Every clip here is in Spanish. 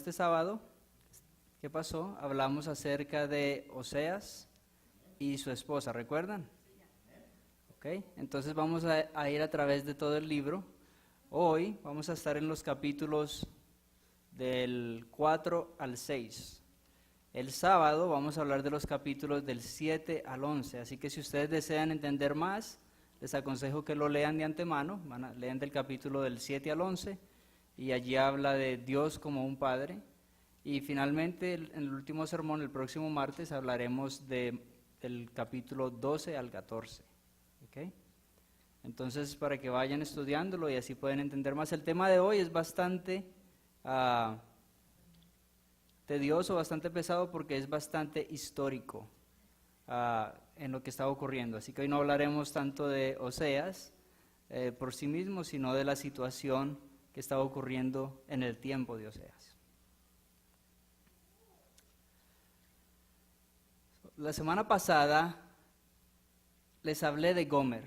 este sábado, ¿qué pasó? Hablamos acerca de Oseas y su esposa, ¿recuerdan? Ok, entonces vamos a ir a través de todo el libro. Hoy vamos a estar en los capítulos del 4 al 6. El sábado vamos a hablar de los capítulos del 7 al 11, así que si ustedes desean entender más, les aconsejo que lo lean de antemano, lean del capítulo del 7 al 11, y allí habla de Dios como un Padre. Y finalmente, en el último sermón, el próximo martes, hablaremos del capítulo 12 al 14. ¿Okay? Entonces, para que vayan estudiándolo y así pueden entender más. El tema de hoy es bastante tedioso, bastante pesado, porque es bastante histórico en lo que está ocurriendo. Así que hoy no hablaremos tanto de Oseas por sí mismo, sino de la situación que estaba ocurriendo en el tiempo de Oseas. La semana pasada les hablé de Gomer,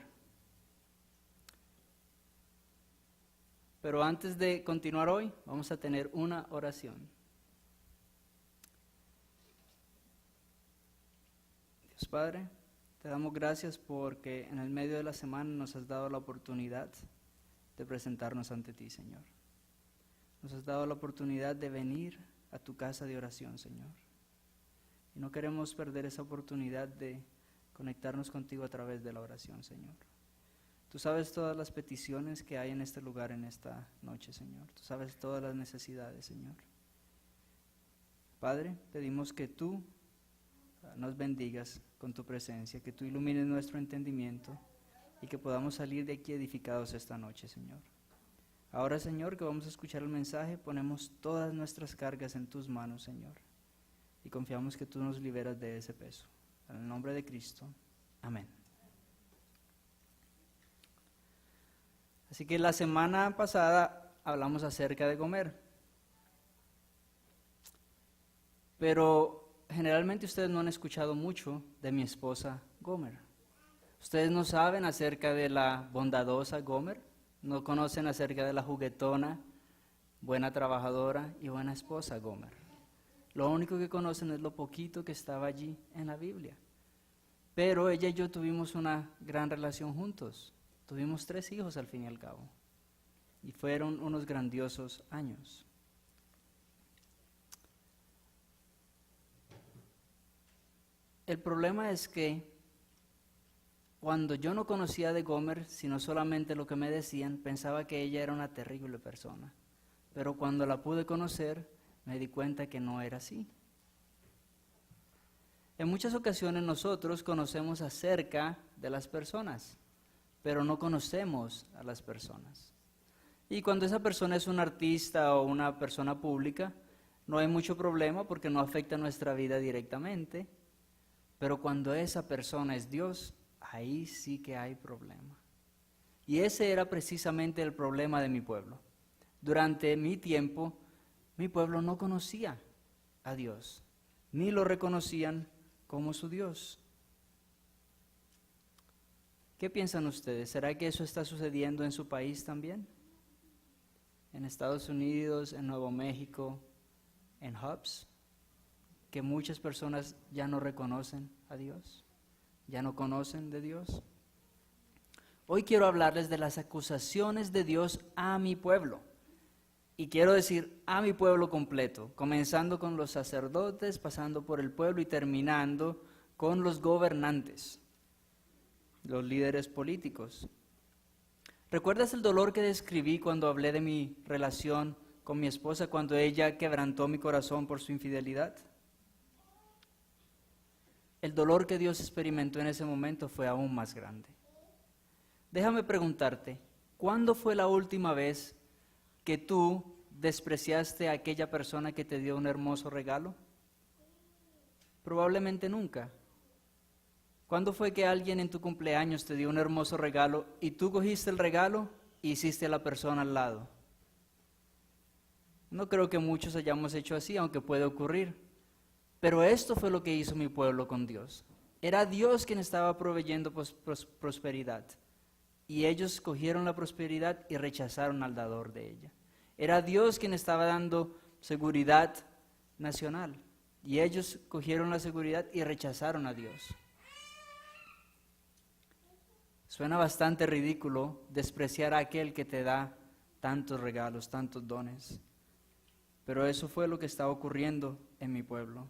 pero antes de continuar hoy vamos a tener una oración. Dios Padre, te damos gracias porque en el medio de la semana nos has dado la oportunidad de presentarnos ante ti, Señor. Nos has dado la oportunidad de venir a tu casa de oración, Señor. Y no queremos perder esa oportunidad de conectarnos contigo a través de la oración, Señor. Tú sabes todas las peticiones que hay en este lugar en esta noche, Señor. Tú sabes todas las necesidades, Señor. Padre, pedimos que tú nos bendigas con tu presencia, que tú ilumines nuestro entendimiento y que podamos salir de aquí edificados esta noche, Señor. Ahora, Señor, que vamos a escuchar el mensaje, ponemos todas nuestras cargas en tus manos, Señor, y confiamos que tú nos liberas de ese peso. En el nombre de Cristo, amén. Así que la semana pasada hablamos acerca de Gomer, pero generalmente ustedes no han escuchado mucho de mi esposa Gomer. Ustedes no saben acerca de la bondadosa Gomer, no conocen acerca de la juguetona, buena trabajadora y buena esposa Gomer. Lo único que conocen es lo poquito que estaba allí en la Biblia. Pero ella y yo tuvimos una gran relación juntos. Tuvimos 3 hijos al fin y al cabo. Y fueron unos grandiosos años. El problema es que cuando yo no conocía de Gomer, sino solamente lo que me decían, pensaba que ella era una terrible persona. Pero cuando la pude conocer, me di cuenta que no era así. En muchas ocasiones nosotros conocemos acerca de las personas, pero no conocemos a las personas. Y cuando esa persona es un artista o una persona pública, no hay mucho problema porque no afecta nuestra vida directamente. Pero cuando esa persona es Dios, ahí sí que hay problema. Y ese era precisamente el problema de mi pueblo. Durante mi tiempo, mi pueblo no conocía a Dios, ni lo reconocían como su Dios. ¿Qué piensan ustedes? ¿Será que eso está sucediendo en su país también? En Estados Unidos, en Nuevo México, en Hubs, que muchas personas ya no reconocen a Dios, ya no conocen de Dios. Hoy quiero hablarles de las acusaciones de Dios a mi pueblo. Y quiero decir a mi pueblo completo, comenzando con los sacerdotes, pasando por el pueblo y terminando con los gobernantes, los líderes políticos. ¿Recuerdas el dolor que describí cuando hablé de mi relación con mi esposa, cuando ella quebrantó mi corazón por su infidelidad? El dolor que Dios experimentó en ese momento fue aún más grande. Déjame preguntarte, ¿cuándo fue la última vez que tú despreciaste a aquella persona que te dio un hermoso regalo? Probablemente nunca. ¿Cuándo fue que alguien en tu cumpleaños te dio un hermoso regalo y tú cogiste el regalo y hiciste a la persona al lado? No creo que muchos hayamos hecho así, aunque puede ocurrir. Pero esto fue lo que hizo mi pueblo con Dios. Era Dios quien estaba proveyendo prosperidad. Y ellos cogieron la prosperidad y rechazaron al dador de ella. Era Dios quien estaba dando seguridad nacional. Y ellos cogieron la seguridad y rechazaron a Dios. Suena bastante ridículo despreciar a aquel que te da tantos regalos, tantos dones. Pero eso fue lo que estaba ocurriendo en mi pueblo.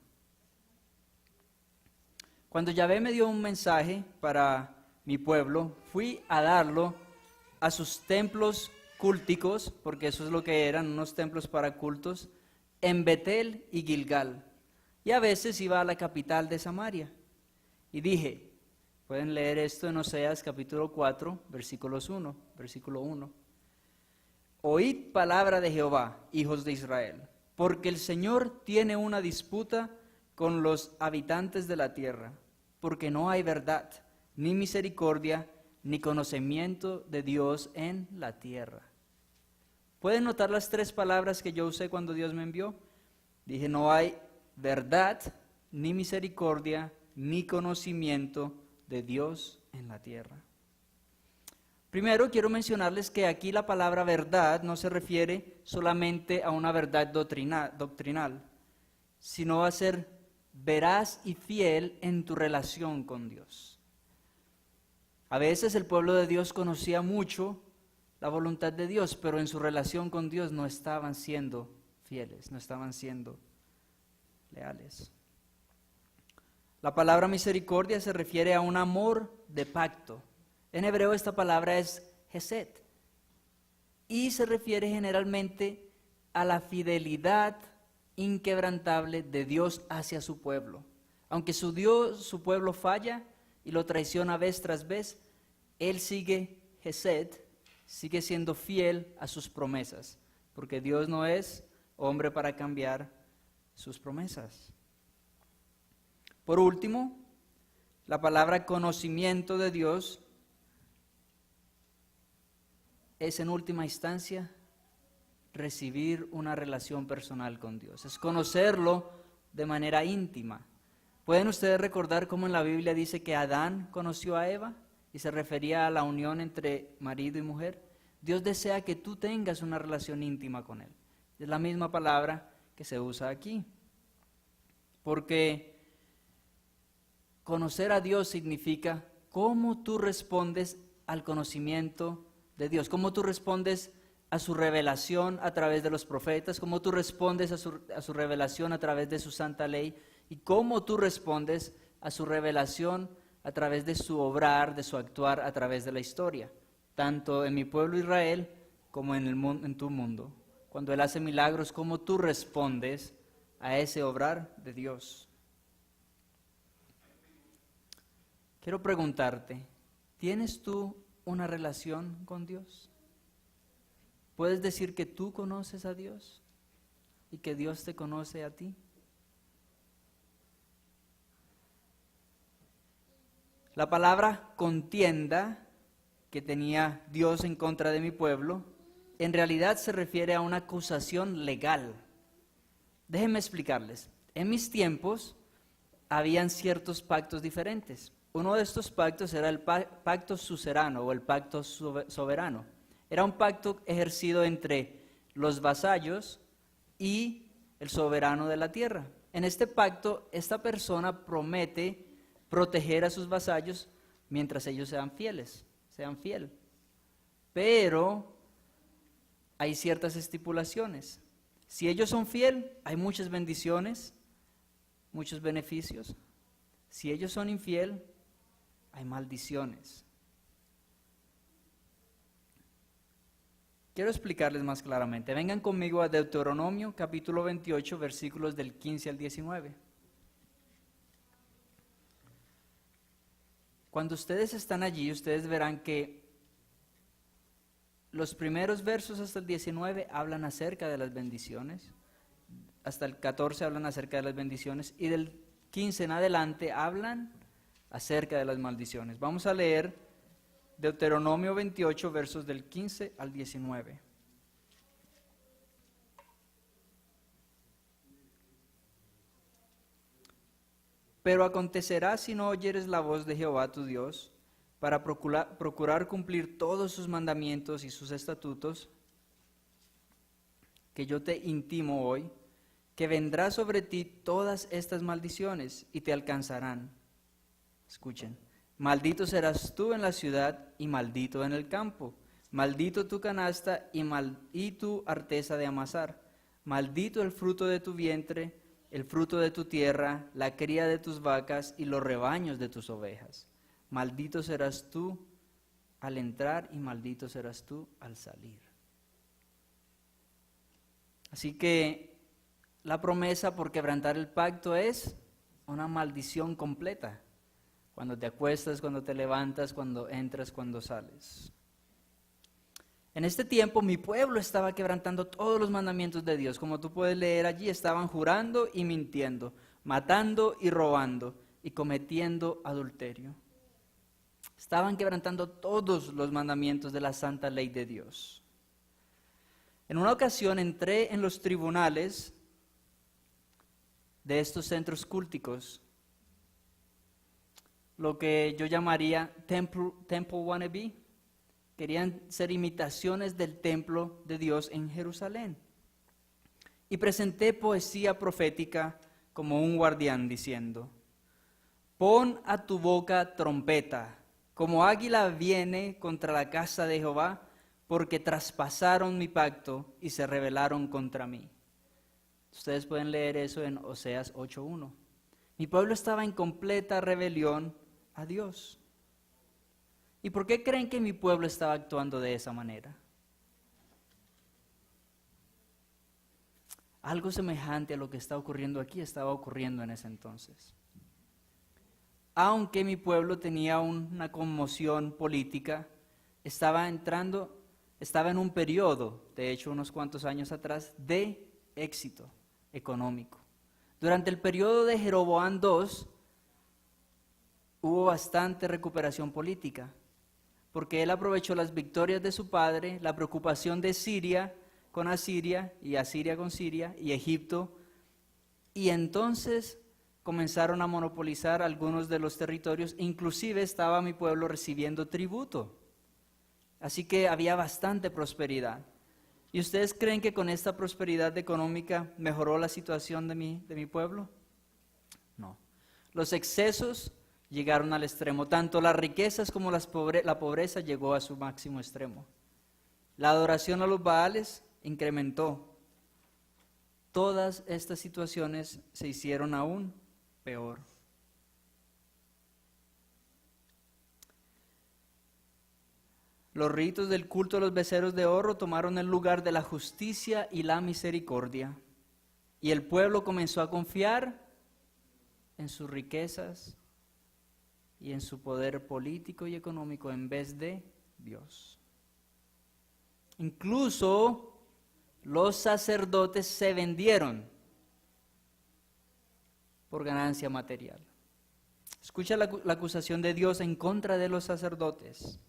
Cuando Yahvé me dio un mensaje para mi pueblo, fui a darlo a sus templos cúlticos, porque eso es lo que eran, unos templos para cultos, en Betel y Gilgal. Y a veces iba a la capital de Samaria. Y dije, pueden leer esto en Oseas capítulo 4, versículo 1. Oíd palabra de Jehová, hijos de Israel, porque el Señor tiene una disputa con los habitantes de la tierra, porque no hay verdad, ni misericordia, ni conocimiento de Dios en la tierra. ¿Pueden notar las tres palabras que yo usé cuando Dios me envió? Dije, no hay verdad, ni misericordia, ni conocimiento de Dios en la tierra. Primero, quiero mencionarles que aquí la palabra verdad no se refiere solamente a una verdad doctrinal, sino a ser veraz y fiel en tu relación con Dios. A veces el pueblo de Dios conocía mucho la voluntad de Dios, pero en su relación con Dios no estaban siendo fieles, no estaban siendo leales. La palabra misericordia se refiere a un amor de pacto. En hebreo esta palabra es hesed y se refiere generalmente a la fidelidad inquebrantable de Dios hacia su pueblo. Aunque su pueblo falla y lo traiciona vez tras vez, Él sigue hesed, sigue siendo fiel a sus promesas, porque Dios no es hombre para cambiar sus promesas. Por último, la palabra conocimiento de Dios es en última instancia recibir una relación personal con Dios, es conocerlo de manera íntima. ¿Pueden ustedes recordar cómo en la Biblia dice que Adán conoció a Eva y se refería a la unión entre marido y mujer? Dios desea que tú tengas una relación íntima con Él. Es la misma palabra que se usa aquí, porque conocer a Dios significa cómo tú respondes al conocimiento de Dios, cómo tú respondes a su revelación a través de los profetas, cómo tú respondes a su revelación a través de su santa ley y cómo tú respondes a su revelación a través de su obrar, de su actuar a través de la historia, tanto en mi pueblo Israel como en tu mundo. Cuando Él hace milagros, cómo tú respondes a ese obrar de Dios. Quiero preguntarte, ¿tienes tú una relación con Dios? ¿Puedes decir que tú conoces a Dios y que Dios te conoce a ti? La palabra contienda que tenía Dios en contra de mi pueblo, en realidad se refiere a una acusación legal. Déjenme explicarles. En mis tiempos habían ciertos pactos diferentes. Uno de estos pactos era el pacto suzerano o el pacto soberano. Era un pacto ejercido entre los vasallos y el soberano de la tierra. En este pacto, esta persona promete proteger a sus vasallos mientras ellos sean fieles, sean fiel. Pero hay ciertas estipulaciones. Si ellos son fieles, hay muchas bendiciones, muchos beneficios. Si ellos son infieles, hay maldiciones. Quiero explicarles más claramente. Vengan conmigo a Deuteronomio capítulo 28, versículos del 15 al 19. Cuando ustedes están allí, ustedes verán que los primeros versos hasta el 19 hablan acerca de las bendiciones, hasta el 14 hablan acerca de las bendiciones y del 15 en adelante hablan acerca de las maldiciones. Vamos a leer Deuteronomio 28, versos del 15 al 19. Pero acontecerá si no oyeres la voz de Jehová tu Dios, para procurar cumplir todos sus mandamientos y sus estatutos, que yo te intimo hoy, que vendrá sobre ti todas estas maldiciones y te alcanzarán. Escuchen, maldito serás tú en la ciudad y maldito en el campo. Maldito tu canasta y tu arteza de amasar. Maldito el fruto de tu vientre, el fruto de tu tierra, la cría de tus vacas y los rebaños de tus ovejas. Maldito serás tú al entrar y maldito serás tú al salir. Así que la promesa por quebrantar el pacto es una maldición completa. Cuando te acuestas, cuando te levantas, cuando entras, cuando sales. En este tiempo mi pueblo estaba quebrantando todos los mandamientos de Dios. Como tú puedes leer allí, estaban jurando y mintiendo, matando y robando y cometiendo adulterio. Estaban quebrantando todos los mandamientos de la santa ley de Dios. En una ocasión entré en los tribunales de estos centros cúlticos, lo que yo llamaría temple wannabe. Querían ser imitaciones del templo de Dios en Jerusalén. Y presenté poesía profética como un guardián diciendo: pon a tu boca trompeta, como águila viene contra la casa de Jehová, porque traspasaron mi pacto y se rebelaron contra mí. Ustedes pueden leer eso en Oseas 8:1. Mi pueblo estaba en completa rebelión a Dios. ¿Y por qué creen que mi pueblo estaba actuando de esa manera? Algo semejante a lo que está ocurriendo aquí estaba ocurriendo en ese entonces. Aunque mi pueblo tenía una conmoción política, estaba en un periodo, de hecho unos cuantos años atrás, de éxito económico. Durante el periodo de Jeroboam II hubo bastante recuperación política, porque él aprovechó las victorias de su padre, la preocupación de Siria con Asiria y Asiria con Siria y Egipto, y entonces comenzaron a monopolizar algunos de los territorios, inclusive estaba mi pueblo recibiendo tributo. Así que había bastante prosperidad. ¿Y ustedes creen que con esta prosperidad económica mejoró la situación de mi pueblo? No. Los excesos llegaron al extremo. Tanto las riquezas como la pobreza llegó a su máximo extremo. La adoración a los Baales incrementó. Todas estas situaciones se hicieron aún peor. Los ritos del culto a los becerros de oro tomaron el lugar de la justicia y la misericordia. Y el pueblo comenzó a confiar en sus riquezas y en su poder político y económico en vez de Dios. Incluso los sacerdotes se vendieron por ganancia material. Escucha la acusación de Dios en contra de los sacerdotes.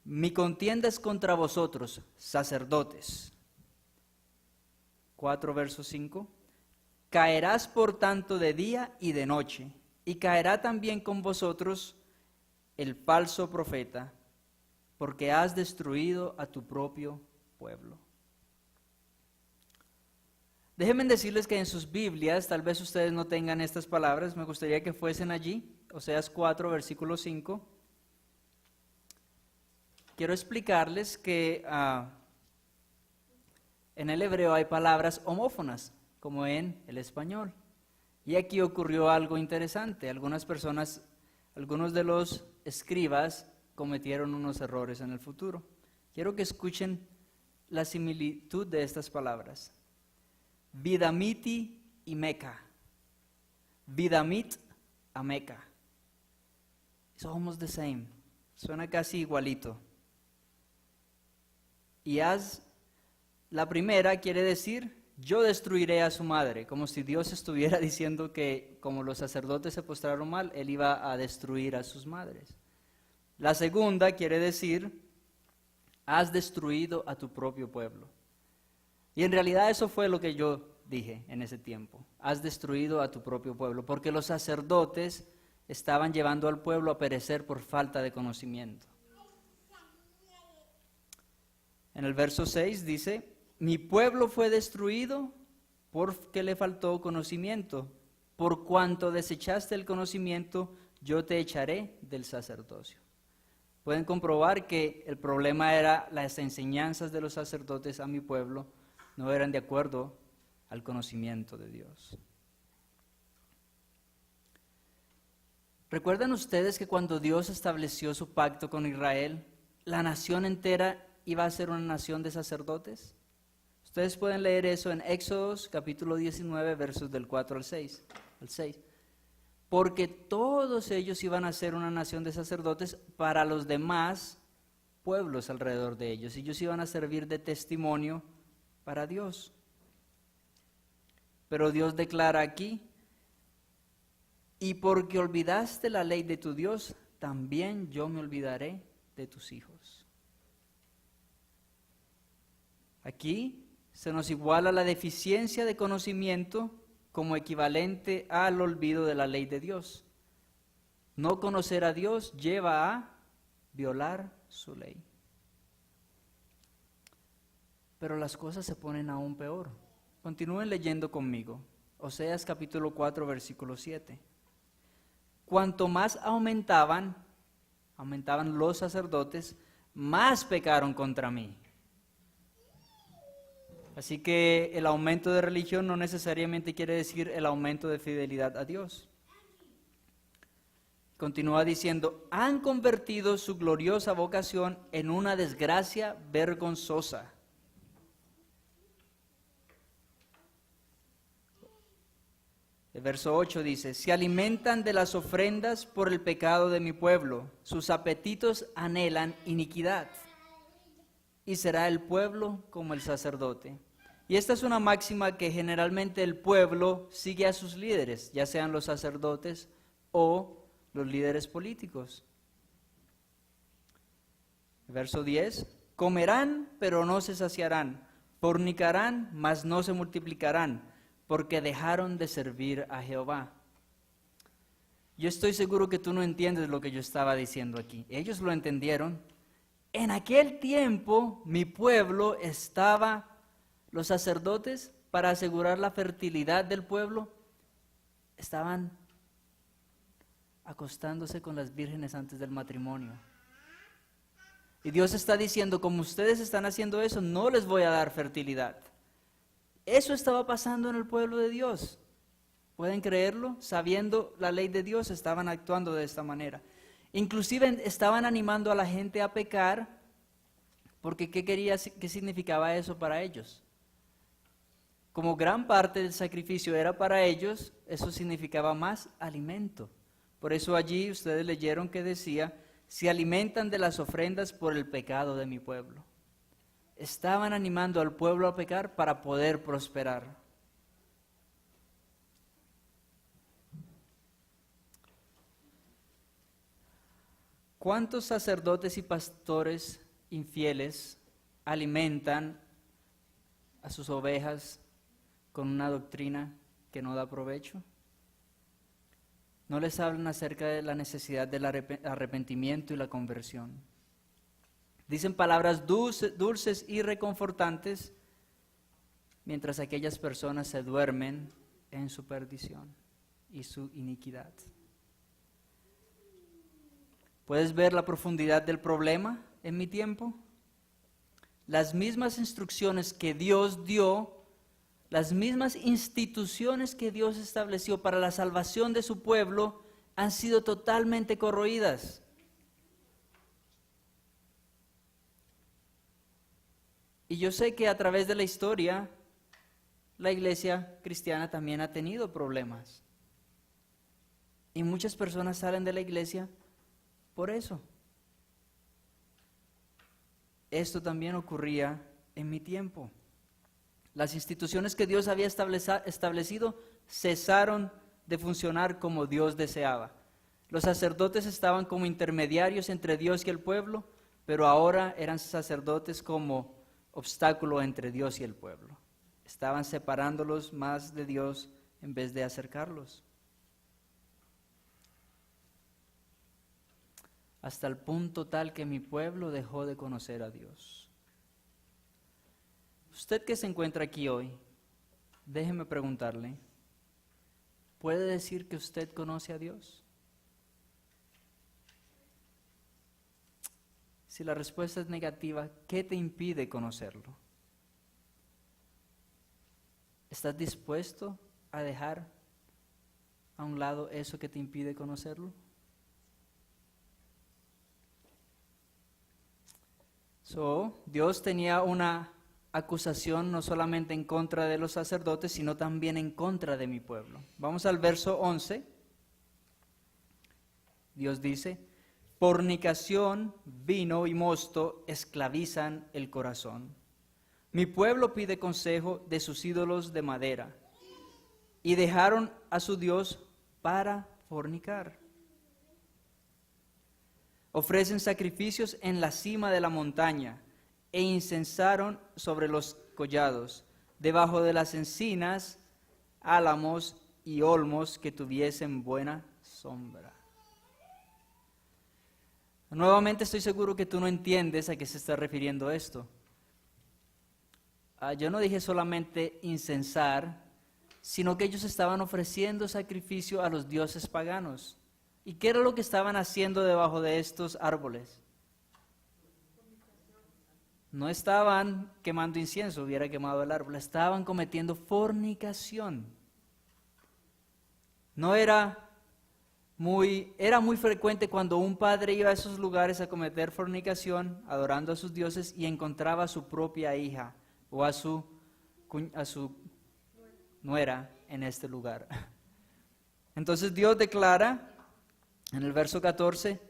Mi contienda es contra vosotros, sacerdotes. 4 versos 5. Caerás por tanto de día y de noche, y caerá también con vosotros el falso profeta, porque has destruido a tu propio pueblo. Déjenme decirles que en sus Biblias, tal vez ustedes no tengan estas palabras, me gustaría que fuesen allí, Oseas 4, versículo 5. Quiero explicarles que en el hebreo hay palabras homófonas, como en el español. Y aquí ocurrió algo interesante. Algunas personas, algunos de los escribas cometieron unos errores en el futuro. Quiero que escuchen la similitud de estas palabras. Vidamiti y Meca. Vidamit a Meca. It's almost the same. Suena casi igualito. Y la primera quiere decir, yo destruiré a su madre, como si Dios estuviera diciendo que como los sacerdotes se postraron mal, Él iba a destruir a sus madres. La segunda quiere decir, has destruido a tu propio pueblo. Y en realidad eso fue lo que yo dije en ese tiempo, has destruido a tu propio pueblo, porque los sacerdotes estaban llevando al pueblo a perecer por falta de conocimiento. En el verso 6 dice, mi pueblo fue destruido porque le faltó conocimiento. Por cuanto desechaste el conocimiento, yo te echaré del sacerdocio. Pueden comprobar que el problema era las enseñanzas de los sacerdotes a mi pueblo, no eran de acuerdo al conocimiento de Dios. ¿Recuerdan ustedes que cuando Dios estableció su pacto con Israel, la nación entera iba a ser una nación de sacerdotes? Ustedes pueden leer eso en Éxodos capítulo 19, versos del 4 al 6. Porque todos ellos iban a ser una nación de sacerdotes para los demás pueblos alrededor de ellos. Ellos iban a servir de testimonio para Dios. Pero Dios declara aquí: y porque olvidaste la ley de tu Dios, también yo me olvidaré de tus hijos. Aquí se nos iguala la deficiencia de conocimiento como equivalente al olvido de la ley de Dios. No conocer a Dios lleva a violar su ley. Pero las cosas se ponen aún peor. Continúen leyendo conmigo. Oseas capítulo 4, versículo 7. Cuanto más aumentaban los sacerdotes, más pecaron contra mí. Así que el aumento de religión no necesariamente quiere decir el aumento de fidelidad a Dios. Continúa diciendo: han convertido su gloriosa vocación en una desgracia vergonzosa. El verso 8 dice: se alimentan de las ofrendas por el pecado de mi pueblo, sus apetitos anhelan iniquidad, y será el pueblo como el sacerdote. Y esta es una máxima que generalmente el pueblo sigue a sus líderes, ya sean los sacerdotes o los líderes políticos. Verso 10: comerán, pero no se saciarán, fornicarán, mas no se multiplicarán, porque dejaron de servir a Jehová. Yo estoy seguro que tú no entiendes lo que yo estaba diciendo aquí. Ellos lo entendieron. En aquel tiempo mi pueblo los sacerdotes, para asegurar la fertilidad del pueblo, estaban acostándose con las vírgenes antes del matrimonio. Y Dios está diciendo: como ustedes están haciendo eso, no les voy a dar fertilidad. Eso estaba pasando en el pueblo de Dios. ¿Pueden creerlo? Sabiendo la ley de Dios, estaban actuando de esta manera. Inclusive estaban animando a la gente a pecar, porque ¿qué significaba eso para ellos? Como gran parte del sacrificio era para ellos, eso significaba más alimento. Por eso allí ustedes leyeron que decía: se alimentan de las ofrendas por el pecado de mi pueblo. Estaban animando al pueblo a pecar para poder prosperar. ¿Cuántos sacerdotes y pastores infieles alimentan a sus ovejas con una doctrina que no da provecho? No les hablan acerca de la necesidad del arrepentimiento y la conversión. Dicen palabras dulces y reconfortantes, mientras aquellas personas se duermen en su perdición y su iniquidad. ¿Puedes ver la profundidad del problema en mi tiempo? Las mismas instrucciones que Dios dio, las mismas instituciones que Dios estableció para la salvación de su pueblo, han sido totalmente corroídas. Y yo sé que a través de la historia, la iglesia cristiana también ha tenido problemas. Y muchas personas salen de la iglesia por eso. Esto también ocurría en mi tiempo. Las instituciones que Dios había establecido cesaron de funcionar como Dios deseaba. Los sacerdotes estaban como intermediarios entre Dios y el pueblo, pero ahora eran sacerdotes como obstáculo entre Dios y el pueblo. Estaban separándolos más de Dios en vez de acercarlos. Hasta el punto tal que mi pueblo dejó de conocer a Dios. Usted que se encuentra aquí hoy, déjeme preguntarle, ¿puede decir que usted conoce a Dios? Si la respuesta es negativa, ¿qué te impide conocerlo? ¿Estás dispuesto a dejar a un lado eso que te impide conocerlo? Dios tenía una acusación no solamente en contra de los sacerdotes, sino también en contra de mi pueblo. Vamos al verso 11. Dios dice: fornicación, vino y mosto esclavizan el corazón. Mi pueblo pide consejo de sus ídolos de madera, y dejaron a su Dios para fornicar. Ofrecen sacrificios en la cima de la montaña, e incensaron sobre los collados, debajo de las encinas, álamos y olmos que tuviesen buena sombra. Nuevamente estoy seguro que tú no entiendes a qué se está refiriendo esto. Yo no dije solamente incensar, sino que ellos estaban ofreciendo sacrificio a los dioses paganos. ¿Y qué era lo que estaban haciendo debajo de estos árboles? No estaban quemando incienso, hubiera quemado el árbol, estaban cometiendo fornicación. Era muy frecuente cuando un padre iba a esos lugares a cometer fornicación, adorando a sus dioses, y encontraba a su propia hija o a su nuera en este lugar. Entonces Dios declara en el verso 14: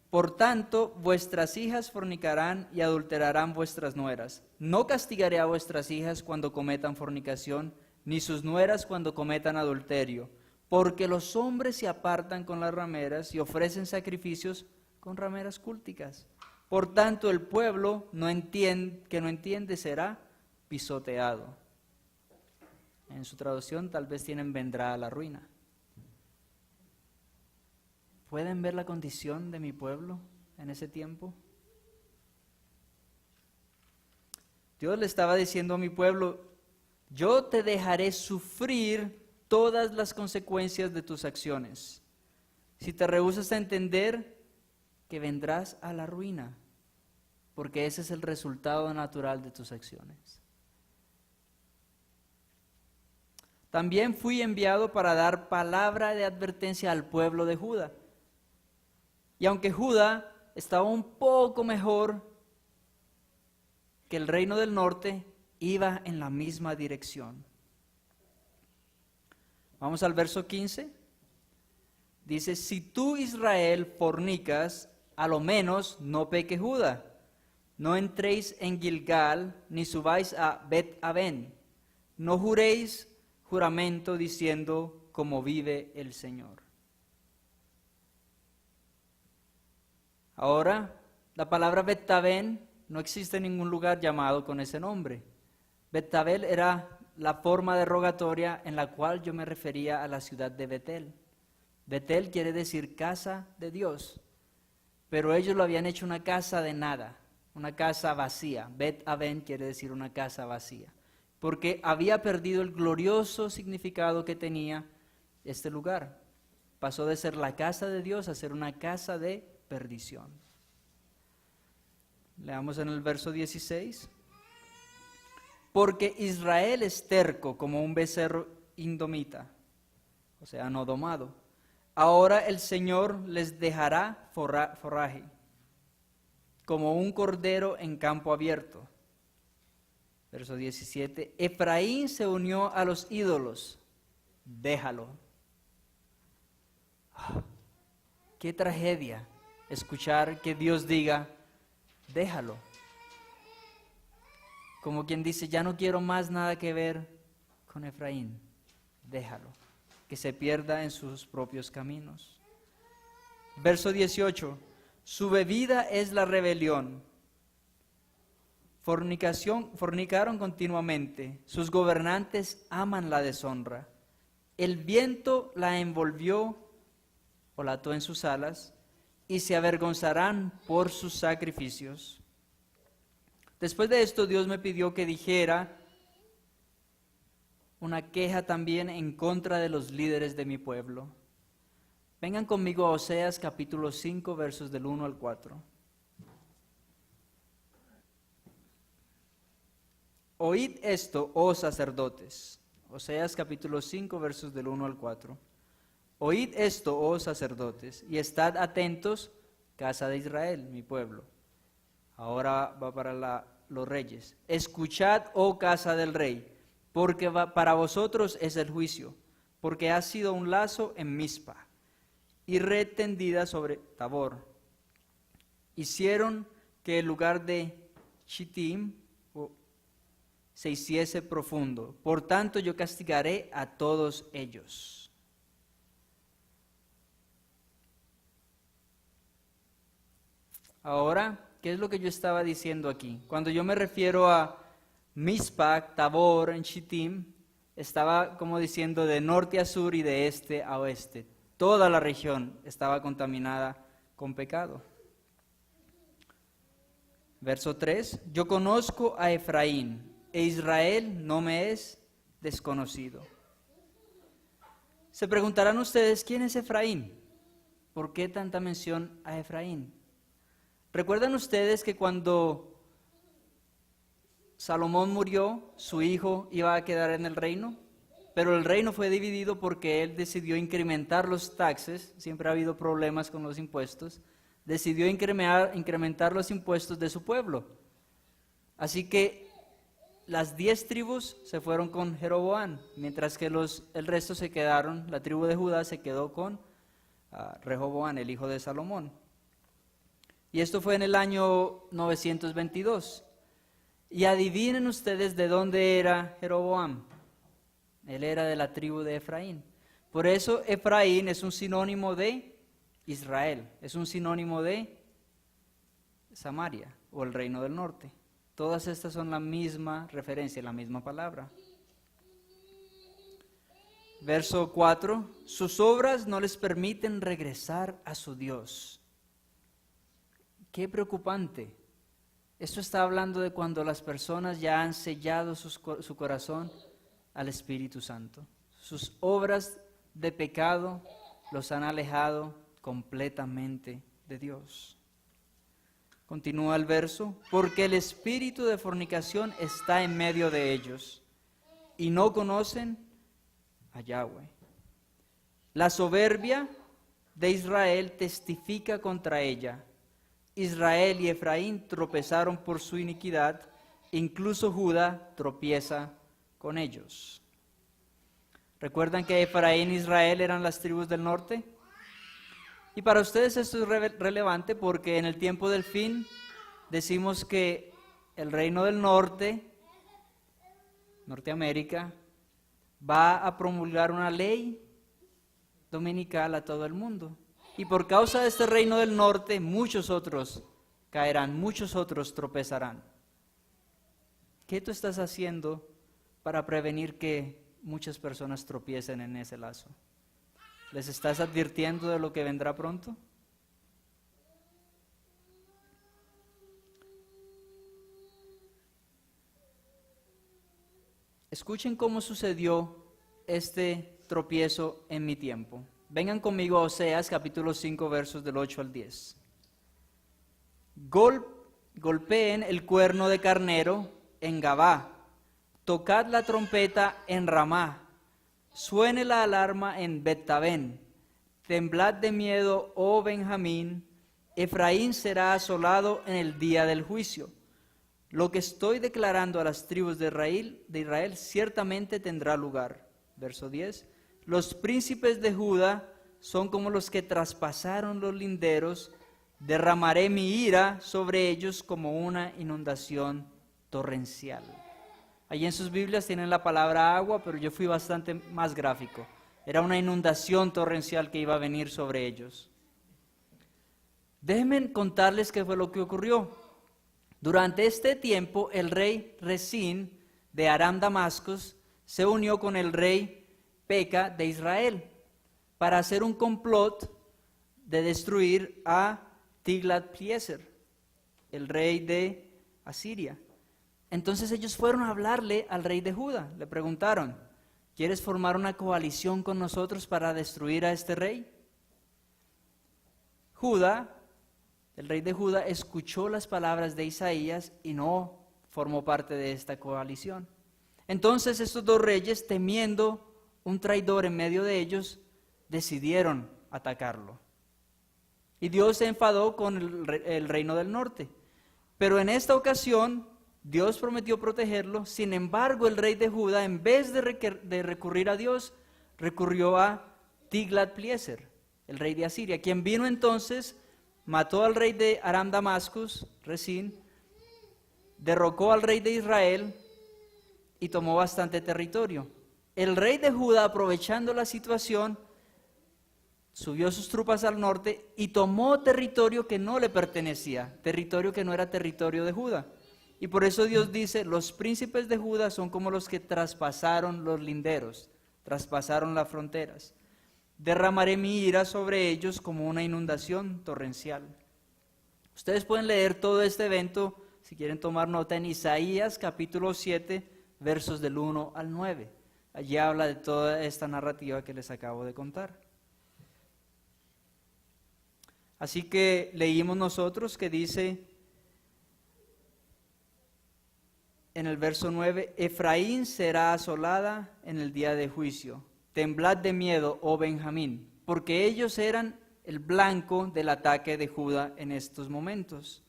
por tanto, vuestras hijas fornicarán y adulterarán vuestras nueras. No castigaré a vuestras hijas cuando cometan fornicación, ni sus nueras cuando cometan adulterio, porque los hombres se apartan con las rameras y ofrecen sacrificios con rameras cúlticas. Por tanto, el pueblo que no entiende será pisoteado. En su traducción tal vez tienen vendrá a la ruina. ¿Pueden ver la condición de mi pueblo en ese tiempo? Dios le estaba diciendo a mi pueblo: yo te dejaré sufrir todas las consecuencias de tus acciones. Si te rehusas a entender, que vendrás a la ruina, porque ese es el resultado natural de tus acciones. También fui enviado para dar palabra de advertencia al pueblo de Judá. Y aunque Judá estaba un poco mejor que el reino del norte, iba en la misma dirección. Vamos al verso 15. Dice: si tú, Israel, fornicas, a lo menos no peque Judá. No entréis en Gilgal, ni subáis a Bet-Aven. No juréis juramento diciendo: como vive el Señor. Ahora, la palabra Bet-Aven no existe en ningún lugar llamado con ese nombre. Bet-Aven era la forma derogatoria en la cual yo me refería a la ciudad de Betel. Betel quiere decir casa de Dios, pero ellos lo habían hecho una casa de nada, una casa vacía. Bet-Aven quiere decir una casa vacía, porque había perdido el glorioso significado que tenía este lugar. Pasó de ser la casa de Dios a ser una casa de perdición. Leamos en el verso 16. Porque Israel es terco como un becerro indomita, o sea, no domado. Ahora el Señor les dejará forraje, como un cordero en campo abierto. Verso 17. Efraín se unió a los ídolos, déjalo. Qué tragedia escuchar que Dios diga: déjalo. Como quien dice: ya no quiero más nada que ver con Efraín, déjalo, que se pierda en sus propios caminos. Verso 18, su bebida es la rebelión, fornicaron continuamente, sus gobernantes aman la deshonra, el viento la envolvió o la ató en sus alas, y se avergonzarán por sus sacrificios. Después de esto, Dios me pidió que dijera una queja también en contra de los líderes de mi pueblo. Vengan conmigo a Oseas capítulo 5, versos del 1 al 4. Oíd esto, oh sacerdotes. Oseas capítulo 5, versos del 1 al 4. Oíd esto, oh sacerdotes, y estad atentos, casa de Israel, mi pueblo. Ahora va para los reyes. Escuchad, oh casa del rey, porque para vosotros es el juicio, porque ha sido un lazo en Mizpa y red tendida sobre Tabor. Hicieron que el lugar de Shittim se hiciese profundo. Por tanto, yo castigaré a todos ellos. Ahora, ¿qué es lo que yo estaba diciendo aquí? Cuando yo me refiero a Mizpa, Tabor, en Shittim, estaba como diciendo de norte a sur y de este a oeste. Toda la región estaba contaminada con pecado. Verso 3, yo conozco a Efraín, e Israel no me es desconocido. Se preguntarán ustedes, ¿quién es Efraín? ¿Por qué tanta mención a Efraín? ¿Recuerdan ustedes que cuando Salomón murió, su hijo iba a quedar en el reino? Pero el reino fue dividido porque él decidió incrementar los taxes, siempre ha habido problemas con los impuestos, decidió incrementar los impuestos de su pueblo. Así que las 10 tribus se fueron con Jeroboam, mientras que el resto se quedaron, la tribu de Judá se quedó con Rehoboam, el hijo de Salomón. Y esto fue en el año 922. Y adivinen ustedes de dónde era Jeroboam. Él era de la tribu de Efraín. Por eso Efraín es un sinónimo de Israel, es un sinónimo de Samaria o el reino del norte. Todas estas son la misma referencia, la misma palabra. Verso 4, sus obras no les permiten regresar a su Dios. Qué preocupante. Esto está hablando de cuando las personas ya han sellado su corazón al Espíritu Santo. Sus obras de pecado los han alejado completamente de Dios. Continúa el verso, porque el espíritu de fornicación está en medio de ellos y no conocen a Yahweh. La soberbia de Israel testifica contra ella. Israel y Efraín tropezaron por su iniquidad, incluso Judá tropieza con ellos. ¿Recuerdan que Efraín e Israel eran las tribus del norte? Y para ustedes esto es relevante porque en el tiempo del fin decimos que el reino del norte, Norteamérica, va a promulgar una ley dominical a todo el mundo. Y por causa de este reino del norte, muchos otros caerán, muchos otros tropezarán. ¿Qué tú estás haciendo para prevenir que muchas personas tropiecen en ese lazo? ¿Les estás advirtiendo de lo que vendrá pronto? Escuchen cómo sucedió este tropiezo en mi tiempo. Vengan conmigo a Oseas capítulo 5 versos del 8 al 10. Golpeen el cuerno de carnero en Gabá, tocad la trompeta en Ramá, suene la alarma en Bet-Aven, temblad de miedo, oh Benjamín, Efraín será asolado en el día del juicio. Lo que estoy declarando a las tribus de Israel ciertamente tendrá lugar. Verso 10. Los príncipes de Judá son como los que traspasaron los linderos, derramaré mi ira sobre ellos como una inundación torrencial. Allí en sus Biblias tienen la palabra agua, pero yo fui bastante más gráfico. Era una inundación torrencial que iba a venir sobre ellos. Déjenme contarles qué fue lo que ocurrió. Durante este tiempo, el rey Resín de Aram Damascus se unió con el rey Peca de Israel para hacer un complot de destruir a Tiglat-Pileser, el rey de Asiria. Entonces ellos fueron a hablarle al rey de Judá, le preguntaron, ¿Quieres formar una coalición con nosotros para destruir a este rey? Judá, el rey de Judá, escuchó las palabras de Isaías y no formó parte de esta coalición. Entonces estos dos reyes, temiendo un traidor en medio de ellos, decidieron atacarlo. Y Dios se enfadó con el reino del norte. Pero en esta ocasión, Dios prometió protegerlo. Sin embargo, el rey de Judá, en vez de recurrir a Dios, recurrió a Tiglat-Pileser, el rey de Asiria, quien vino entonces, mató al rey de Aram Damascus, Resín, derrocó al rey de Israel y tomó bastante territorio. El rey de Judá, aprovechando la situación, subió sus tropas al norte y tomó territorio que no le pertenecía, territorio que no era territorio de Judá. Y por eso Dios dice, los príncipes de Judá son como los que traspasaron los linderos, traspasaron las fronteras. Derramaré mi ira sobre ellos como una inundación torrencial. Ustedes pueden leer todo este evento, si quieren tomar nota, en Isaías capítulo 7, versos del 1 al 9. Allí habla de toda esta narrativa que les acabo de contar. Así que leímos nosotros que dice en el verso 9, Efraín será asolada en el día de juicio. Temblad de miedo, oh Benjamín, porque ellos eran el blanco del ataque de Judá en estos momentos.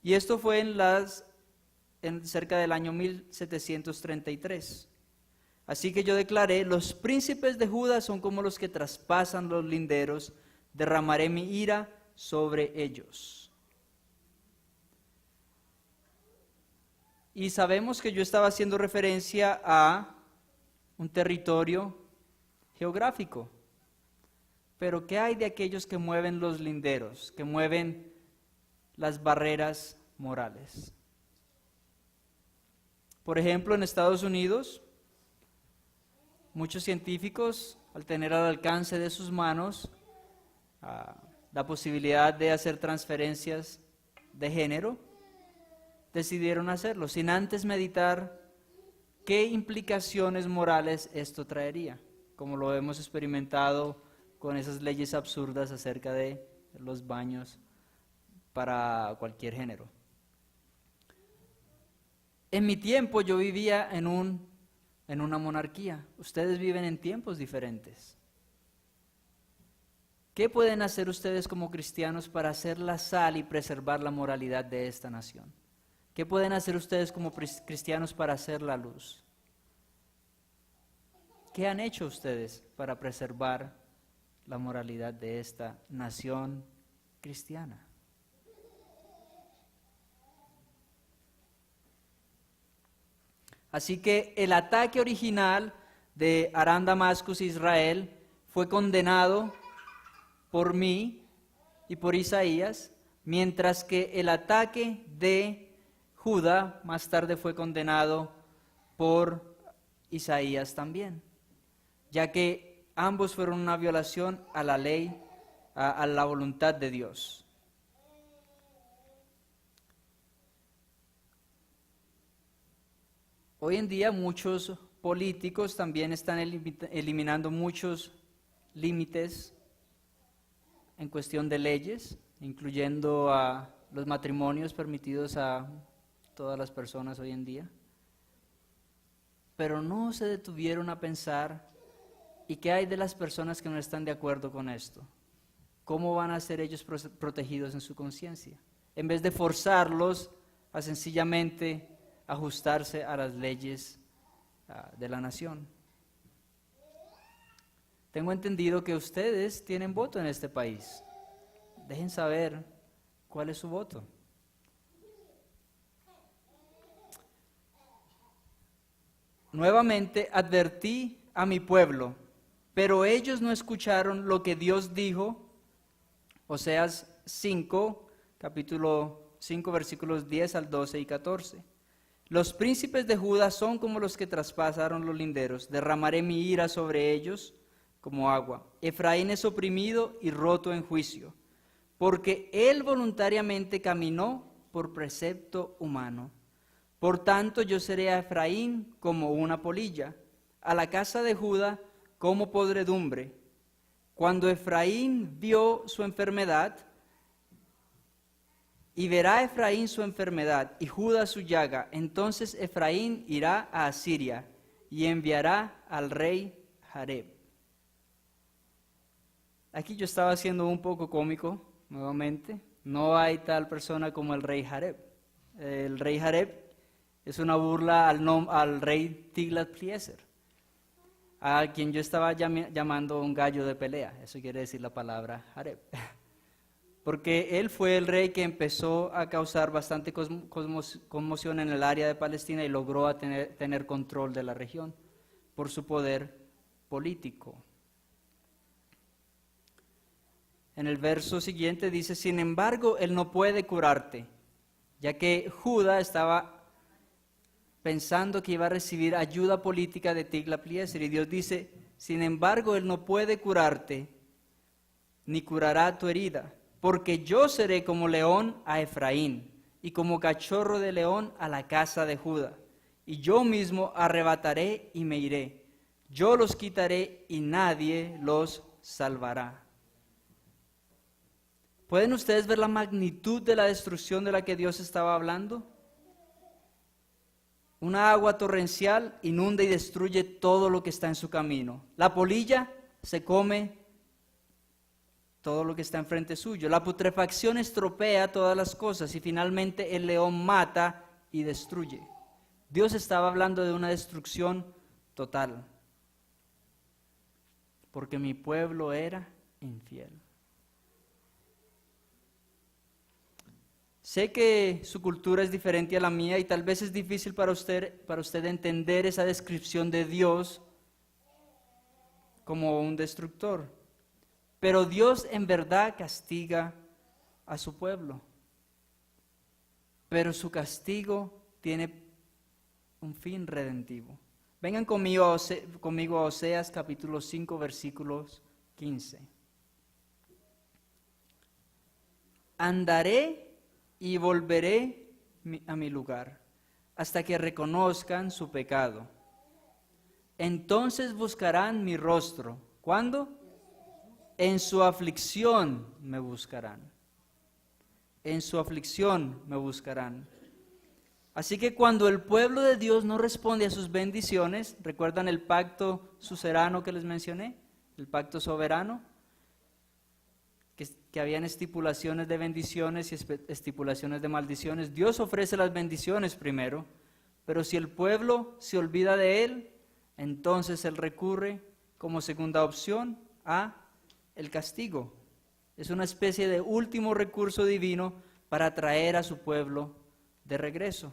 Y esto fue en cerca del año 1733. Así que yo declaré, los príncipes de Judá son como los que traspasan los linderos, derramaré mi ira sobre ellos. Y sabemos que yo estaba haciendo referencia a un territorio geográfico. Pero ¿qué hay de aquellos que mueven los linderos, que mueven las barreras morales? Por ejemplo, en Estados Unidos, muchos científicos, al tener al alcance de sus manos la posibilidad de hacer transferencias de género, decidieron hacerlo, sin antes meditar qué implicaciones morales esto traería, como lo hemos experimentado con esas leyes absurdas acerca de los baños para cualquier género. En mi tiempo yo vivía en una monarquía. Ustedes viven en tiempos diferentes. ¿Qué pueden hacer ustedes como cristianos para hacer la sal y preservar la moralidad de esta nación? ¿Qué pueden hacer ustedes como cristianos para hacer la luz? ¿Qué han hecho ustedes para preservar la moralidad de esta nación cristiana? Así que el ataque original de Aram Damascus Israel fue condenado por mí y por Isaías, mientras que el ataque de Judá más tarde fue condenado por Isaías también, ya que ambos fueron una violación a la ley, a la voluntad de Dios. Hoy en día muchos políticos también están eliminando muchos límites en cuestión de leyes, incluyendo a los matrimonios permitidos a todas las personas hoy en día. Pero no se detuvieron a pensar, ¿y qué hay de las personas que no están de acuerdo con esto? ¿Cómo van a ser ellos protegidos en su conciencia? En vez de forzarlos a sencillamente ajustarse a las leyes de la nación. Tengo entendido que ustedes tienen voto en este país. Dejen saber cuál es su voto. Nuevamente advertí a mi pueblo, pero ellos no escucharon lo que Dios dijo. Oseas 5, capítulo 5, versículos 10 al 12 y 14. Los príncipes de Judá son como los que traspasaron los linderos. Derramaré mi ira sobre ellos como agua. Efraín es oprimido y roto en juicio, porque él voluntariamente caminó por precepto humano. Por tanto, yo seré a Efraín como una polilla, a la casa de Judá como podredumbre. Cuando Efraín vio su enfermedad, y verá Efraín su enfermedad y Judá su llaga, entonces Efraín irá a Asiria y enviará al rey Jareb. Aquí yo estaba siendo un poco cómico, nuevamente. No hay tal persona como el rey Jareb. El rey Jareb es una burla al rey Tiglat-Pileser, a quien yo estaba llamando un gallo de pelea. Eso quiere decir la palabra Jareb. Porque él fue el rey que empezó a causar bastante conmoción en el área de Palestina y logró tener control de la región por su poder político. En el verso siguiente dice, sin embargo, él no puede curarte, ya que Judá estaba pensando que iba a recibir ayuda política de Tiglat-Pileser, y Dios dice, sin embargo, él no puede curarte, ni curará tu herida, porque yo seré como león a Efraín, y como cachorro de león a la casa de Judá, y yo mismo arrebataré y me iré, yo los quitaré y nadie los salvará. ¿Pueden ustedes ver la magnitud de la destrucción de la que Dios estaba hablando? Una agua torrencial inunda y destruye todo lo que está en su camino. La polilla se come todo lo que está enfrente suyo. La putrefacción estropea todas las cosas y finalmente el león mata y destruye. Dios estaba hablando de una destrucción total, porque mi pueblo era infiel. Sé que su cultura es diferente a la mía y tal vez es difícil para usted entender esa descripción de Dios como un destructor. Pero Dios en verdad castiga a su pueblo. Pero su castigo tiene un fin redentivo. Vengan conmigo a Oseas capítulo 5 versículos 15. Andaré y volveré a mi lugar, hasta que reconozcan su pecado. Entonces buscarán mi rostro. ¿Cuándo? En su aflicción me buscarán. En su aflicción me buscarán. Así que cuando el pueblo de Dios no responde a sus bendiciones, ¿recuerdan el pacto suzerano que les mencioné? El pacto soberano. Que habían estipulaciones de bendiciones y estipulaciones de maldiciones. Dios ofrece las bendiciones primero, pero si el pueblo se olvida de Él, entonces Él recurre como segunda opción a el castigo. Es una especie de último recurso divino para traer a su pueblo de regreso.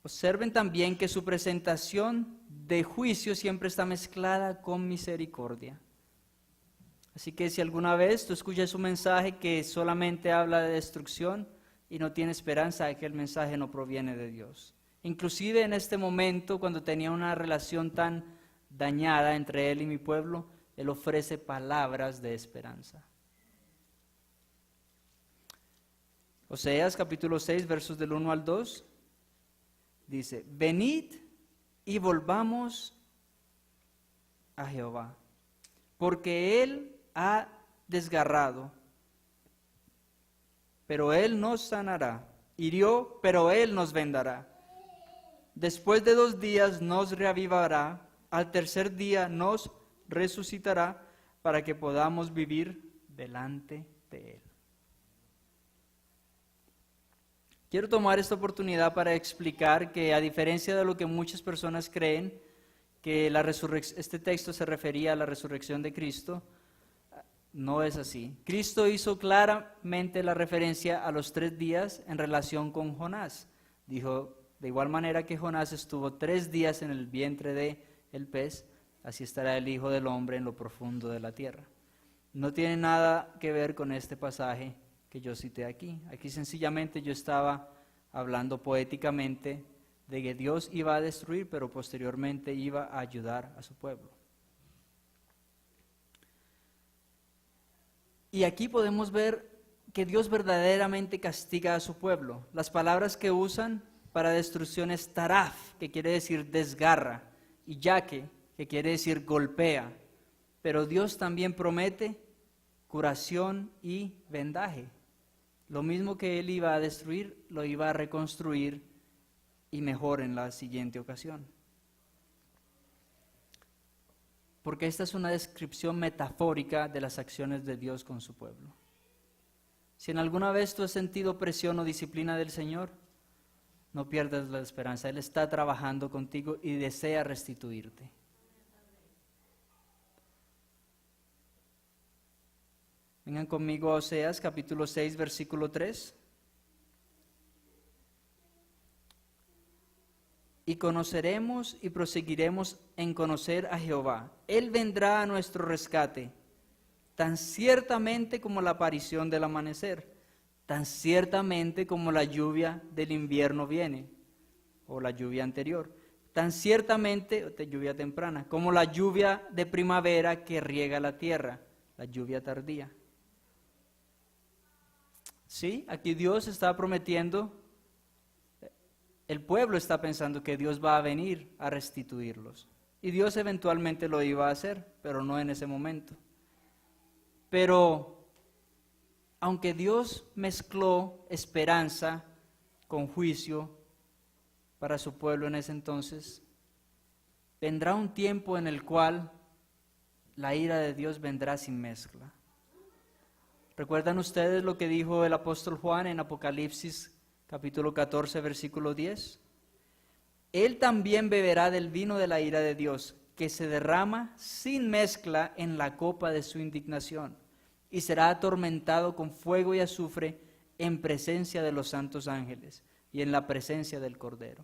Observen también que su presentación de juicio siempre está mezclada con misericordia. Así que si alguna vez tú escuchas un mensaje que solamente habla de destrucción y no tiene esperanza, aquel mensaje no proviene de Dios. Inclusive en este momento, cuando tenía una relación tan dañada entre él y mi pueblo, él ofrece palabras de esperanza. Oseas capítulo 6, versos del 1 al 2, dice, venid y volvamos a Jehová, porque Él ha desgarrado, pero Él nos sanará, hirió, pero Él nos vendará. Después de 2 días nos reavivará, al tercer día nos resucitará, para que podamos vivir delante de Él. Quiero tomar esta oportunidad para explicar que, a diferencia de lo que muchas personas creen, que este texto se refería a la resurrección de Cristo, no es así. Cristo hizo claramente la referencia a los 3 días en relación con Jonás. Dijo, de igual manera que Jonás estuvo 3 días en el vientre del pez, así estará el Hijo del Hombre en lo profundo de la tierra. No tiene nada que ver con este pasaje que yo cité aquí. Aquí sencillamente yo estaba hablando poéticamente de que Dios iba a destruir, pero posteriormente iba a ayudar a su pueblo. Y aquí podemos ver que Dios verdaderamente castiga a su pueblo. Las palabras que usan para destrucción es taraf, que quiere decir desgarra, y yaque, que quiere decir golpea. Pero Dios también promete curación y vendaje. Lo mismo que Él iba a destruir, lo iba a reconstruir y mejor en la siguiente ocasión. Porque esta es una descripción metafórica de las acciones de Dios con su pueblo. Si en alguna vez tú has sentido presión o disciplina del Señor, no pierdas la esperanza. Él está trabajando contigo y desea restituirte. Vengan conmigo a Oseas capítulo 6, versículo 3. Y conoceremos y proseguiremos en conocer a Jehová. Él vendrá a nuestro rescate, tan ciertamente como la aparición del amanecer, tan ciertamente como la lluvia del invierno viene, o la lluvia anterior, tan ciertamente, lluvia temprana, como la lluvia de primavera que riega la tierra, la lluvia tardía. Sí, aquí Dios está prometiendo, el pueblo está pensando que Dios va a venir a restituirlos. Y Dios eventualmente lo iba a hacer, pero no en ese momento. Pero, aunque Dios mezcló esperanza con juicio para su pueblo en ese entonces, vendrá un tiempo en el cual la ira de Dios vendrá sin mezcla. ¿Recuerdan ustedes lo que dijo el apóstol Juan en Apocalipsis capítulo 14, versículo 10? Él también beberá del vino de la ira de Dios, que se derrama sin mezcla en la copa de su indignación, y será atormentado con fuego y azufre en presencia de los santos ángeles y en la presencia del Cordero.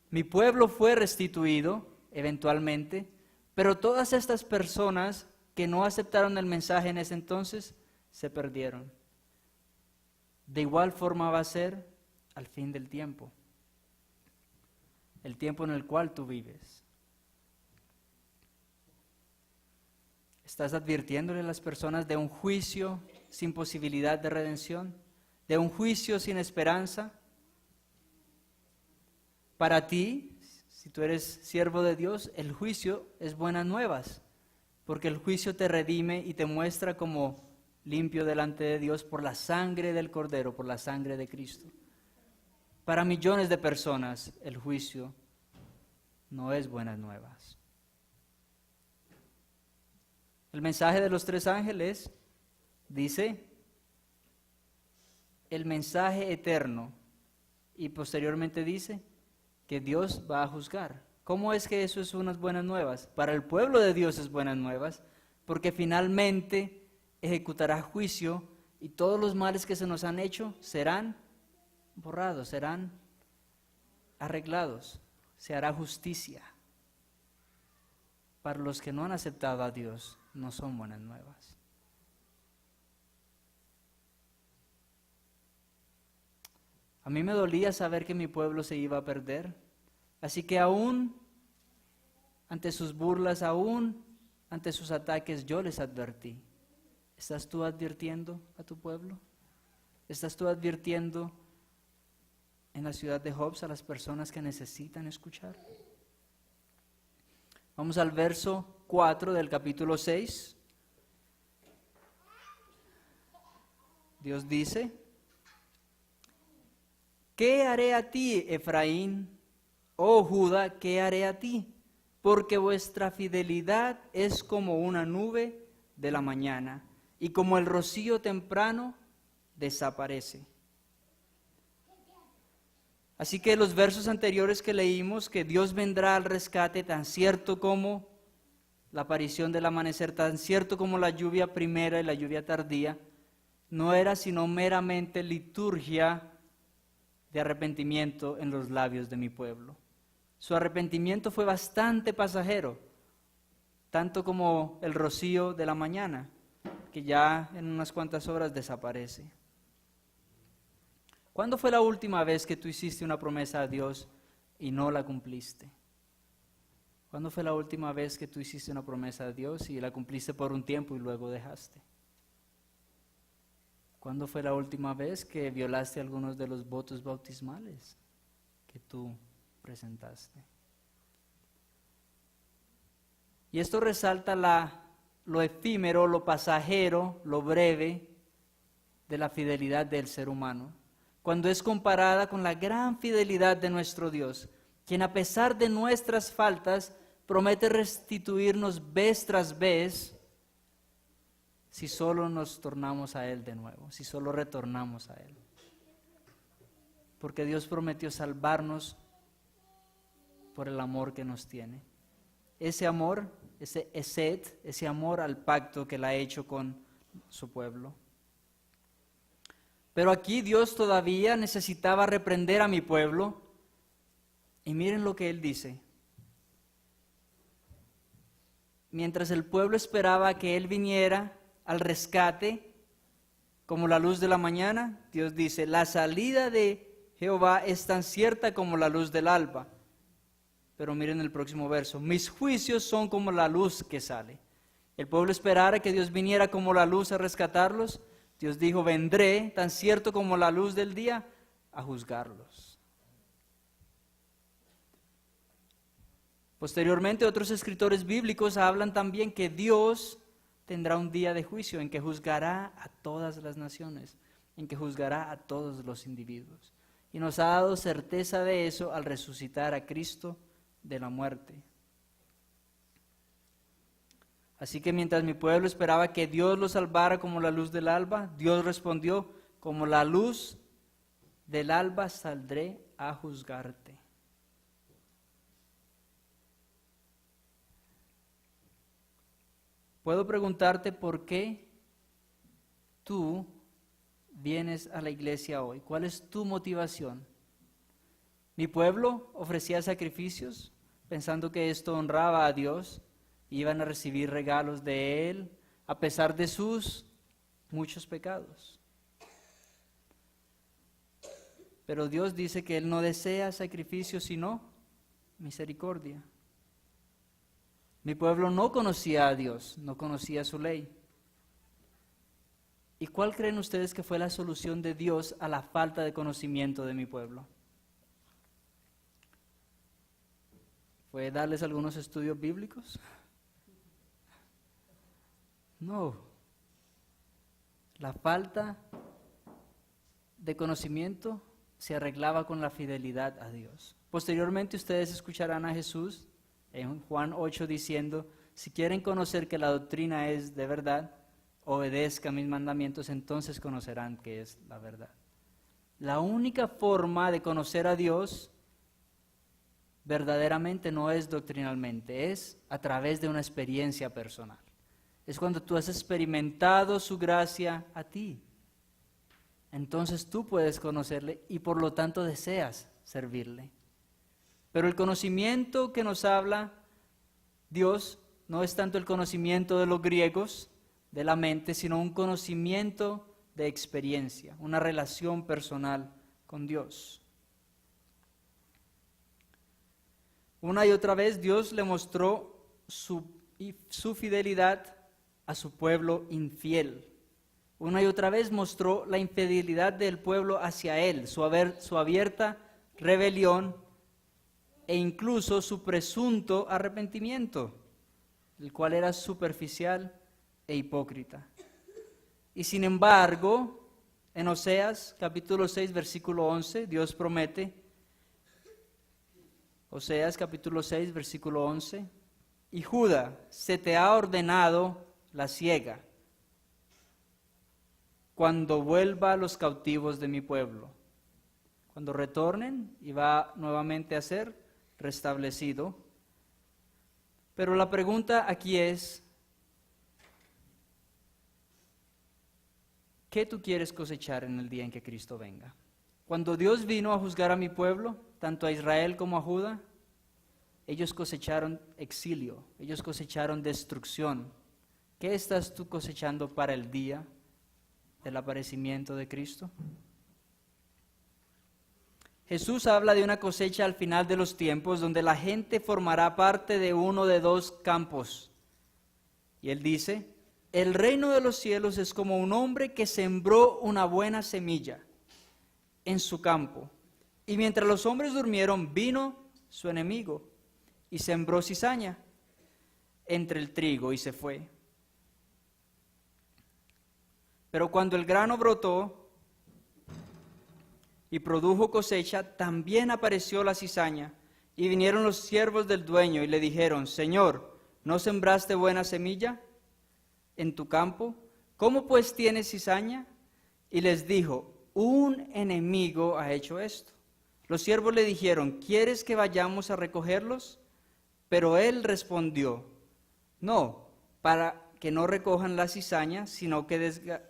Mi pueblo fue restituido eventualmente, pero todas estas personas que no aceptaron el mensaje en ese entonces se perdieron. De igual forma va a ser al fin del tiempo, el tiempo en el cual tú vives. ¿Estás advirtiéndole a las personas de un juicio sin posibilidad de redención? ¿De un juicio sin esperanza? Para ti, si tú eres siervo de Dios, el juicio es buenas nuevas, porque el juicio te redime y te muestra como limpio delante de Dios por la sangre del Cordero, por la sangre de Cristo. Para millones de personas, el juicio no es buenas nuevas. El mensaje de los tres ángeles dice el mensaje eterno y posteriormente dice que Dios va a juzgar. ¿Cómo es que eso es unas buenas nuevas? Para el pueblo de Dios es buenas nuevas, porque finalmente ejecutará juicio y todos los males que se nos han hecho serán borrados, serán arreglados, se hará justicia. Para los que no han aceptado a Dios, no son buenas nuevas. A mí me dolía saber que mi pueblo se iba a perder, así que aún ante sus burlas, aún ante sus ataques, yo les advertí. ¿Estás tú advirtiendo a tu pueblo? ¿Estás tú advirtiendo en la ciudad de Hobbs a las personas que necesitan escuchar? Vamos al verso 4 del capítulo 6. Dios dice: ¿qué haré a ti, Efraín? Oh Judá, ¿qué haré a ti? Porque vuestra fidelidad es como una nube de la mañana, y como el rocío temprano desaparece. Así que los versos anteriores que leímos, que Dios vendrá al rescate, tan cierto como la aparición del amanecer, tan cierto como la lluvia primera y la lluvia tardía, no era sino meramente liturgia de arrepentimiento en los labios de mi pueblo. Su arrepentimiento fue bastante pasajero, tanto como el rocío de la mañana, que ya en unas cuantas horas desaparece. ¿Cuándo fue la última vez que tú hiciste una promesa a Dios y no la cumpliste? ¿Cuándo fue la última vez que tú hiciste una promesa a Dios y la cumpliste por un tiempo y luego dejaste? ¿Cuándo fue la última vez que violaste algunos de los votos bautismales? que tú presentaste. Y esto resalta lo efímero, lo pasajero, lo breve de la fidelidad del ser humano, cuando es comparada con la gran fidelidad de nuestro Dios, quien a pesar de nuestras faltas promete restituirnos vez tras vez si solo nos tornamos a Él de nuevo, si solo retornamos a Él. Porque Dios prometió salvarnos por el amor que nos tiene. Ese amor, ese esed, ese amor al pacto que Él ha hecho con su pueblo. Pero aquí Dios todavía necesitaba reprender a mi pueblo. Y miren lo que Él dice. Mientras el pueblo esperaba que Él viniera al rescate, como la luz de la mañana, Dios dice, la salida de Jehová es tan cierta como la luz del alba. Pero miren el próximo verso, mis juicios son como la luz que sale. El pueblo esperara que Dios viniera como la luz a rescatarlos. Dios dijo, vendré tan cierto como la luz del día a juzgarlos. Posteriormente, otros escritores bíblicos hablan también que Dios tendrá un día de juicio en que juzgará a todas las naciones, en que juzgará a todos los individuos. Y nos ha dado certeza de eso al resucitar a Cristo de la muerte. Así que mientras mi pueblo esperaba que Dios lo salvara como la luz del alba, Dios respondió, como la luz del alba saldré a juzgarte. Puedo preguntarte por qué tú vienes a la iglesia hoy. ¿Cuál es tu motivación? Mi pueblo ofrecía sacrificios pensando que esto honraba a Dios. Iban a recibir regalos de Él a pesar de sus muchos pecados. Pero Dios dice que Él no desea sacrificios sino misericordia. Mi pueblo no conocía a Dios, no conocía su ley. ¿Y cuál creen ustedes que fue la solución de Dios a la falta de conocimiento de mi pueblo? ¿Fue darles algunos estudios bíblicos? No. La falta de conocimiento se arreglaba con la fidelidad a Dios. Posteriormente ustedes escucharán a Jesús en Juan 8 diciendo, si quieren conocer que la doctrina es de verdad, obedezcan mis mandamientos, entonces conocerán que es la verdad. La única forma de conocer a Dios verdaderamente no es doctrinalmente, es a través de una experiencia personal. Es cuando tú has experimentado su gracia a ti. Entonces tú puedes conocerle y por lo tanto deseas servirle. Pero el conocimiento que nos habla Dios no es tanto el conocimiento de los griegos, de la mente, sino un conocimiento de experiencia, una relación personal con Dios. Una y otra vez Dios le mostró su fidelidad a su pueblo infiel. Una y otra vez mostró la infidelidad del pueblo hacia Él, su abierta rebelión e incluso su presunto arrepentimiento, el cual era superficial e hipócrita. Y sin embargo, en Oseas capítulo 6 versículo 11, Dios promete, Oseas capítulo 6 versículo 11, y Judá, se te ha ordenado la siega cuando vuelva a los cautivos de mi pueblo. Cuando retornen y va nuevamente a ser restablecido. Pero la pregunta aquí es, ¿qué tú quieres cosechar en el día en que Cristo venga? Cuando Dios vino a juzgar a mi pueblo, tanto a Israel como a Judá, ellos cosecharon exilio, ellos cosecharon destrucción. ¿Qué estás tú cosechando para el día del aparecimiento de Cristo? Jesús habla de una cosecha al final de los tiempos donde la gente formará parte de uno de dos campos. Y Él dice, el reino de los cielos es como un hombre que sembró una buena semilla en su campo. Y mientras los hombres durmieron, vino su enemigo y sembró cizaña entre el trigo y se fue. Pero cuando el grano brotó y produjo cosecha, también apareció la cizaña. Y vinieron los siervos del dueño y le dijeron: Señor, ¿no sembraste buena semilla en tu campo? ¿Cómo pues tienes cizaña? Y les dijo: un enemigo ha hecho esto. Los siervos le dijeron: ¿quieres que vayamos a recogerlos? Pero él respondió: no, para que no recojan la cizaña, sino que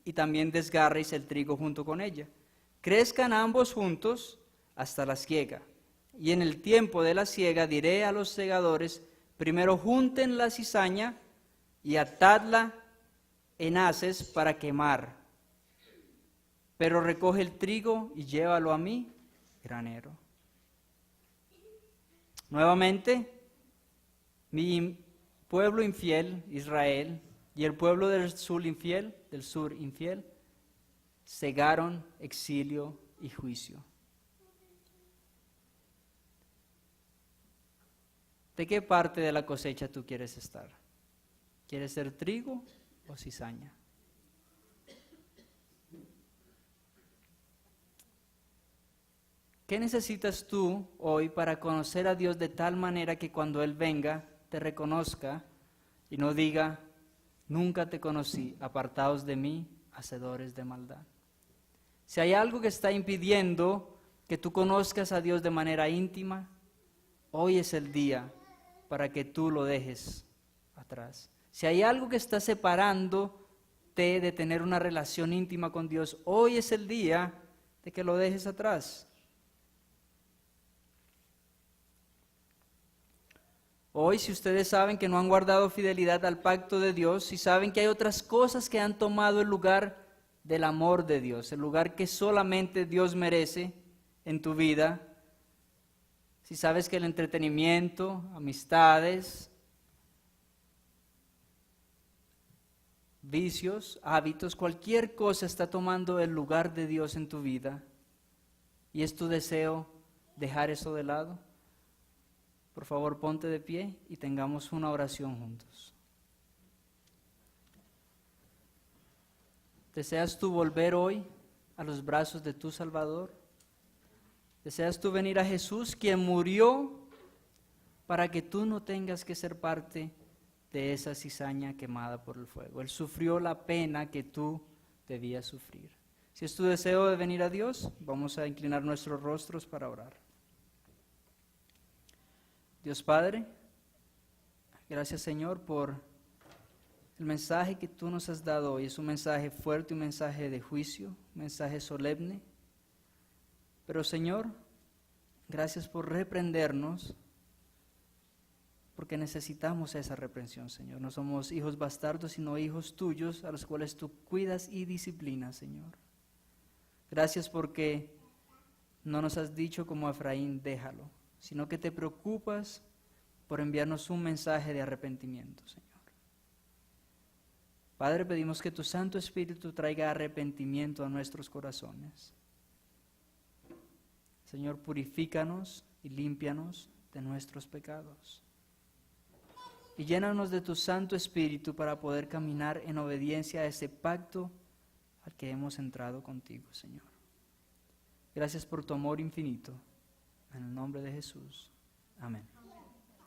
y también desgarréis el trigo junto con ella. Crezcan ambos juntos hasta la siega. Y en el tiempo de la siega diré a los segadores: primero junten la cizaña y atadla en haces para quemar, pero recoge el trigo y llévalo a mi granero. Nuevamente, mi pueblo infiel, Israel, y el pueblo del sur infiel, cegaron exilio y juicio. ¿De qué parte de la cosecha tú quieres estar? ¿Quieres ser trigo o cizaña? ¿Qué necesitas tú hoy para conocer a Dios de tal manera que cuando Él venga te reconozca y no diga: nunca te conocí, apartados de mí, hacedores de maldad? Si hay algo que está impidiendo que tú conozcas a Dios de manera íntima, hoy es el día para que tú lo dejes atrás. Si hay algo que está separándote de tener una relación íntima con Dios, hoy es el día de que lo dejes atrás. Hoy, si ustedes saben que no han guardado fidelidad al pacto de Dios, si saben que hay otras cosas que han tomado el lugar del amor de Dios, el lugar que solamente Dios merece en tu vida, si sabes que el entretenimiento, amistades, vicios, hábitos, cualquier cosa está tomando el lugar de Dios en tu vida, y es tu deseo dejar eso de lado, por favor ponte de pie y tengamos una oración juntos. ¿Deseas tú volver hoy a los brazos de tu Salvador? ¿Deseas tú venir a Jesús, quien murió para que tú no tengas que ser parte de esa cizaña quemada por el fuego? Él sufrió la pena que tú debías sufrir. Si es tu deseo de venir a Dios, vamos a inclinar nuestros rostros para orar. Dios Padre, gracias Señor por el mensaje que tú nos has dado hoy. Es un mensaje fuerte, un mensaje de juicio, un mensaje solemne. Pero Señor, gracias por reprendernos, porque necesitamos esa reprensión, Señor. No somos hijos bastardos, sino hijos tuyos, a los cuales tú cuidas y disciplinas, Señor. Gracias porque no nos has dicho como a Efraín: déjalo, sino que te preocupas por enviarnos un mensaje de arrepentimiento, Señor. Padre, pedimos que tu Santo Espíritu traiga arrepentimiento a nuestros corazones. Señor, purifícanos y límpianos de nuestros pecados. Y llénanos de tu Santo Espíritu para poder caminar en obediencia a ese pacto al que hemos entrado contigo, Señor. Gracias por tu amor infinito. En el nombre de Jesús. Amén.